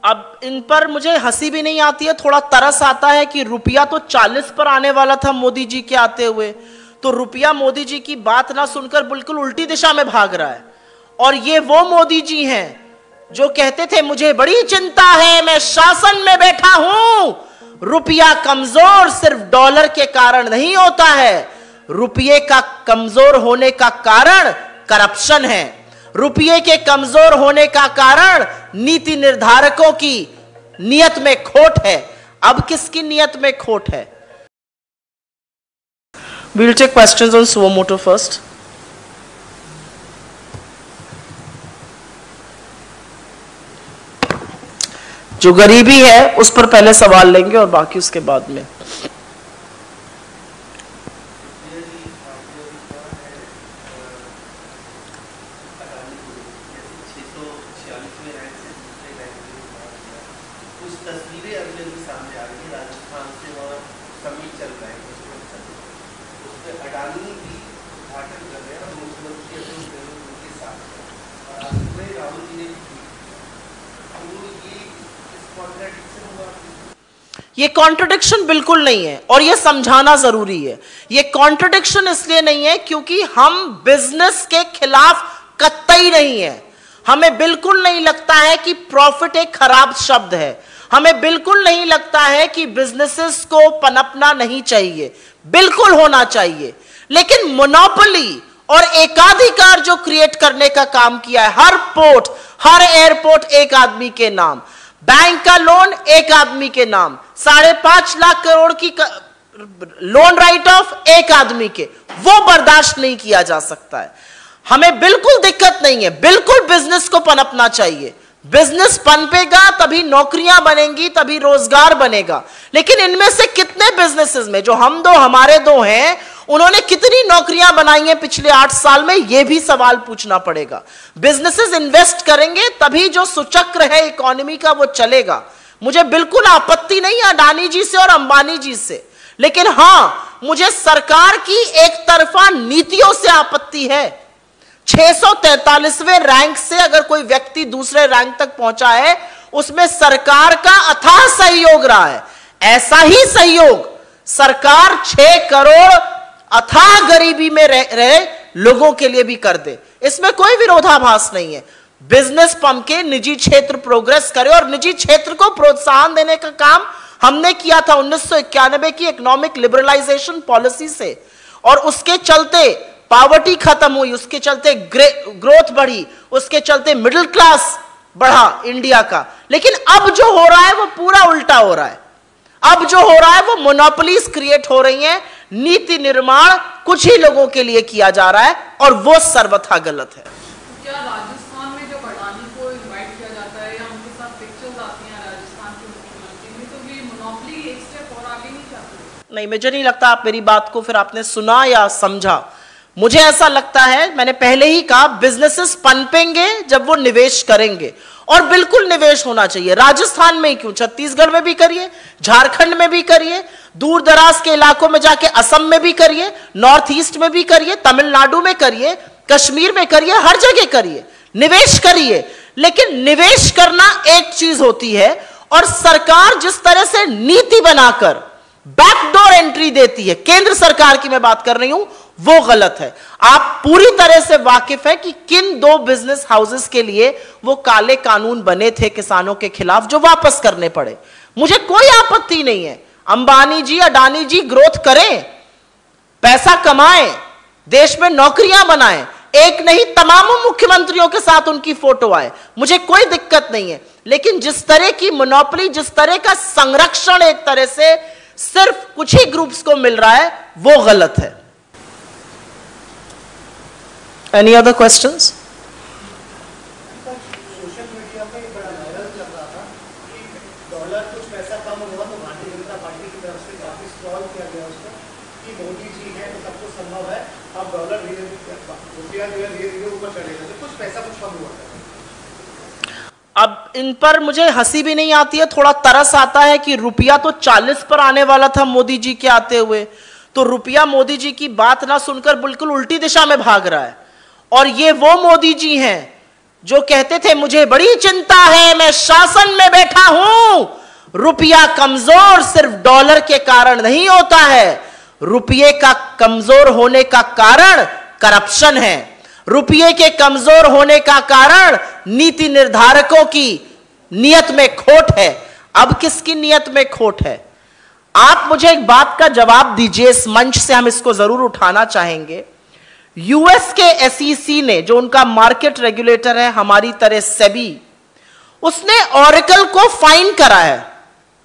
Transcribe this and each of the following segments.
अब इन पर मुझे हंसी भी नहीं आती है, थोड़ा तरस आता है कि रुपया तो 40 पर आने वाला था मोदी जी के आते हुए, तो रुपया मोदी जी की बात ना सुनकर बिल्कुल उल्टी दिशा में भाग रहा है। और ये वो मोदी जी हैं जो कहते थे मुझे बड़ी चिंता है, मैं शासन में बैठा हूं। रुपया कमजोर सिर्फ डॉलर के कारण नहीं होता है, रुपये का कमजोर होने का कारण करप्शन है, रुपये के कमजोर होने का कारण नीति निर्धारकों की नियत में खोट है। अब किसकी नियत में खोट है? We'll take questions on suo motu first. जो गरीबी है उस पर पहले सवाल लेंगे और बाकी उसके बाद में। ये कॉन्ट्रडिक्शन बिल्कुल नहीं है और ये समझाना जरूरी है। ये कॉन्ट्रडिक्शन इसलिए नहीं है क्योंकि हम बिजनेस के खिलाफ कतई नहीं है। हमें बिल्कुल नहीं लगता है कि प्रॉफिट एक खराब शब्द है, हमें बिल्कुल नहीं लगता है कि बिजनेसेस को पनपना नहीं चाहिए, बिल्कुल होना चाहिए। लेकिन मोनोपोली और एकाधिकार जो क्रिएट करने का काम किया है, हर पोर्ट हर एयरपोर्ट एक आदमी के नाम, बैंक का लोन एक आदमी के नाम, 5.5 लाख करोड़ की लोन राइट ऑफ एक आदमी के, वो बर्दाश्त नहीं किया जा सकता है। हमें बिल्कुल दिक्कत नहीं है, बिल्कुल बिजनेस को पनपना चाहिए। बिजनेस पनपेगा तभी नौकरियां बनेंगी, तभी रोजगार बनेगा। लेकिन इनमें से कितने बिजनेसेस में, जो हम दो हमारे दो हैं, उन्होंने कितनी नौकरियां बनाई हैं पिछले 8 साल में, यह भी सवाल पूछना पड़ेगा। बिजनेसेस इन्वेस्ट करेंगे तभी जो सुचक्र है इकोनॉमी का वो चलेगा। मुझे बिल्कुल आपत्ति नहीं है अडानी जी से और अंबानी जी से, लेकिन हां मुझे सरकार की एक तरफा नीतियों से आपत्ति है। 643वें रैंक से अगर कोई व्यक्ति दूसरे रैंक तक पहुंचा है, उसमें सरकार का अथाह सहयोग रहा है। ऐसा ही सहयोग सरकार 6 करोड़ अथाह गरीबी में रहे लोगों के लिए भी कर दे, इसमें कोई विरोधाभास नहीं है। बिजनेस पंप के निजी क्षेत्र प्रोग्रेस करे और निजी क्षेत्र को प्रोत्साहन देने का काम हमने किया था 1991 की इकोनॉमिक लिबरलाइजेशन पॉलिसी से, और उसके चलते पॉवर्टी खत्म हुई, उसके चलते ग्रोथ बढ़ी, उसके चलते मिडिल क्लास बढ़ा इंडिया का। लेकिन अब जो हो रहा है वो पूरा उल्टा हो रहा है। अब जो हो रहा है वो मोनोपोलीज क्रिएट हो रही हैं, नीति निर्माण कुछ ही लोगों के लिए किया जा रहा है और वो सर्वथा गलत है। क्या राजस्थान में जब अडानी को इनवाइट किया जाता है या उनके साथ पिक्चर्स आती हैं राजस्थान के मुख्यमंत्री में, तो ये मोनोपोली एक स्टेप और आगे नहीं जाती? नहीं, मुझे नहीं लगता आप मेरी बात को फिर आपने सुना या समझा। मुझे ऐसा लगता है, मैंने पहले ही कहा, बिजनेसेस पनपेंगे जब वो निवेश करेंगे, और बिल्कुल निवेश होना चाहिए। राजस्थान में ही क्यों, छत्तीसगढ़ में भी करिए, झारखंड में भी करिए, दूर दराज के इलाकों में जाके असम में भी करिए, नॉर्थ ईस्ट में भी करिए, तमिलनाडु में करिए, कश्मीर में करिए, हर जगह करिए, निवेश करिए। लेकिन निवेश करना एक चीज होती है, और सरकार जिस तरह से नीति बनाकर बैकडोर एंट्री देती है, केंद्र सरकार की मैं बात कर रही हूं, वो गलत है। आप पूरी तरह से वाकिफ है कि किन 2 बिजनेस हाउसेस के लिए वो काले कानून बने थे किसानों के खिलाफ, जो वापस करने पड़े। मुझे कोई आपत्ति नहीं है, अंबानी जी अडानी जी ग्रोथ करें, पैसा कमाएं, देश में नौकरियां बनाएं, एक नहीं तमाम मुख्यमंत्रियों के साथ उनकी फोटो आए, मुझे कोई दिक्कत नहीं है। लेकिन जिस तरह की मोनोपोली, जिस तरह का संरक्षण एक तरह से सिर्फ कुछ ही ग्रुप्स को मिल रहा है, वो गलत है। Any other questions? Social media पे बड़ा वायरल चल रहा था कि डॉलर कुछ पैसा कम हुआ तो भारतीय जनता पार्टी की तरफ से काफी स्क्रॉल किया गया उसको कि मोदी जी है तो सब कुछ संभव है, अब डॉलर रुपया जो है धीरे धीरे ऊपर चढ़ेगा, तो कुछ पैसा कुछ कम हुआ था। अब इन पर मुझे हंसी भी नहीं आती है, थोड़ा तरस आता है कि रुपया तो 40 पर आने वाला था मोदी जी के आते हुए, तो रुपया मोदी जी की बात ना सुनकर बिल्कुल उल्टी दिशा में भाग रहा है। और ये वो मोदी जी हैं जो कहते थे मुझे बड़ी चिंता है, मैं शासन में बैठा हूं, रुपया कमजोर सिर्फ डॉलर के कारण नहीं होता है, रुपये का कमजोर होने का कारण करप्शन है, रुपये के कमजोर होने का कारण नीति निर्धारकों की नियत में खोट है। अब किसकी नियत में खोट है? आप मुझे एक बात का जवाब दीजिए, इस मंच से हम इसको जरूर उठाना चाहेंगे। यूएस के एसईसी ने, जो उनका मार्केट रेगुलेटर है हमारी तरह सेबी, उसने ओरेकल को फाइन करा है,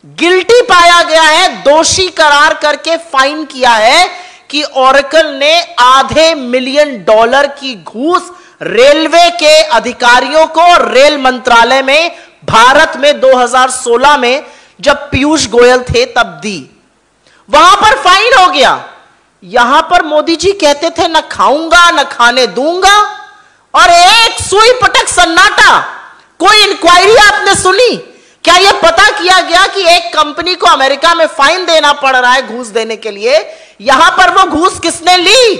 गिल्टी पाया गया है, दोषी करार करके फाइन किया है कि ओरेकल ने $500,000 की घूस रेलवे के अधिकारियों को रेल मंत्रालय में भारत में 2016 में जब पीयूष गोयल थे तब दी। वहां पर फाइन हो गया। यहां पर मोदी जी कहते थे न खाऊंगा न खाने दूंगा, और एक सुई पटक सन्नाटा। कोई इंक्वायरी आपने सुनी? क्या यह पता किया गया कि एक कंपनी को अमेरिका में फाइन देना पड़ रहा है घूस देने के लिए? यहां पर वो घूस किसने ली,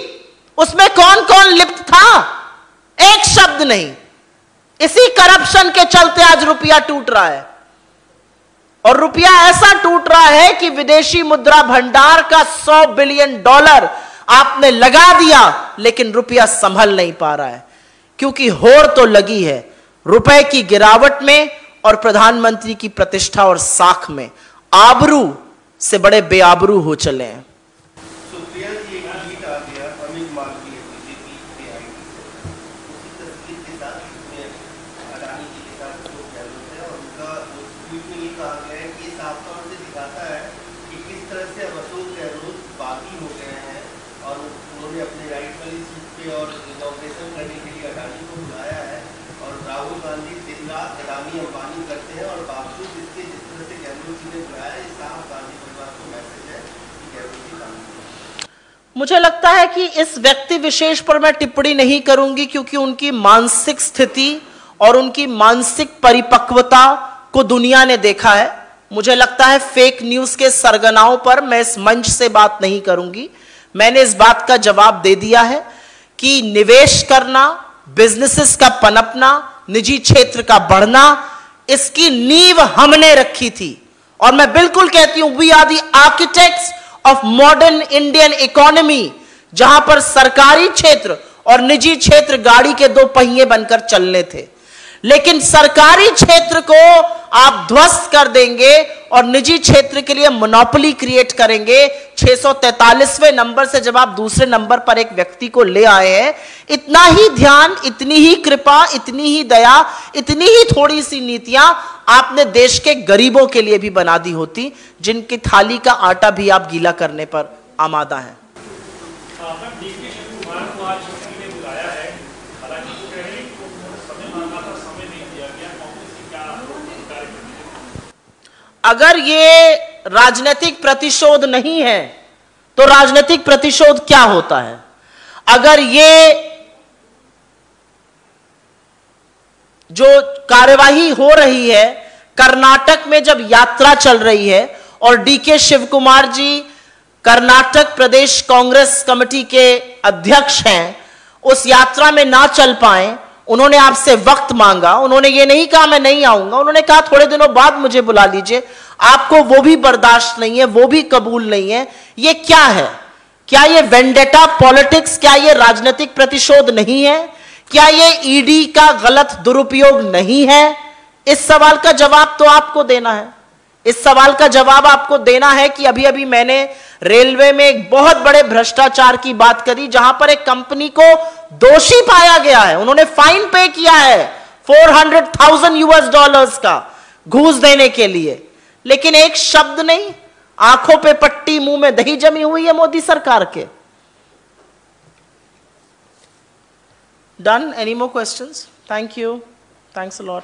उसमें कौन कौन लिप्त था? एक शब्द नहीं। इसी करप्शन के चलते आज रुपया टूट रहा है, और रुपया ऐसा टूट रहा है कि विदेशी मुद्रा भंडार का $100 बिलियन आपने लगा दिया, लेकिन रुपया संभल नहीं पा रहा है, क्योंकि होड़ तो लगी है रुपए की गिरावट में और प्रधानमंत्री की प्रतिष्ठा और साख में। आबरू से बड़े बेआबरू हो चले हैं। मुझे लगता है कि इस व्यक्ति विशेष पर मैं टिप्पणी नहीं करूंगी, क्योंकि उनकी मानसिक स्थिति और उनकी मानसिक परिपक्वता को दुनिया ने देखा है। मुझे लगता है फेक न्यूज के सरगनाओं पर मैं इस मंच से बात नहीं करूंगी। मैंने इस बात का जवाब दे दिया है कि निवेश करना, बिजनेसेस का पनपना, निजी क्षेत्र का बढ़ना, इसकी नींव हमने रखी थी। और मैं बिल्कुल कहती हूं, we are the architects of modern Indian economy, जहां पर सरकारी क्षेत्र और निजी क्षेत्र गाड़ी के दो पहिए बनकर चलने थे। लेकिन सरकारी क्षेत्र को आप ध्वस्त कर देंगे और निजी क्षेत्र के लिए मोनोपोली क्रिएट करेंगे। 643वें नंबर से जब आप दूसरे नंबर पर एक व्यक्ति को ले आए हैं, इतना ही ध्यान, इतनी ही कृपा, इतनी ही दया, इतनी ही थोड़ी सी नीतियां आपने देश के गरीबों के लिए भी बना दी होती, जिनकी थाली का आटा भी आप गीला करने पर आमादा हैं। अगर ये राजनीतिक प्रतिशोध नहीं है तो राजनीतिक प्रतिशोध क्या होता है? अगर ये जो कार्यवाही हो रही है, कर्नाटक में जब यात्रा चल रही है और डीके शिव कुमार जी कर्नाटक प्रदेश कांग्रेस कमेटी के अध्यक्ष हैं, उस यात्रा में ना चल पाए, उन्होंने आपसे वक्त मांगा, उन्होंने ये नहीं कहा मैं नहीं आऊंगा, उन्होंने कहा थोड़े दिनों बाद मुझे बुला लीजिए, आपको वो भी बर्दाश्त नहीं है, वो भी कबूल नहीं है। ये क्या है? क्या ये वेंडेटा पॉलिटिक्स, क्या ये राजनीतिक प्रतिशोध नहीं है? क्या ये ईडी का गलत दुरुपयोग नहीं है? इस सवाल का जवाब तो आपको देना है। इस सवाल का जवाब आपको देना है कि अभी अभी मैंने रेलवे में एक बहुत बड़े भ्रष्टाचार की बात करी, जहां पर एक कंपनी को दोषी पाया गया है, उन्होंने फाइन पे किया है $400,000 का घूस देने के लिए, लेकिन एक शब्द नहीं, आंखों पे पट्टी, मुंह में दही जमी हुई है मोदी सरकार के। Done? Any more questions? Thank you, thanks a lot.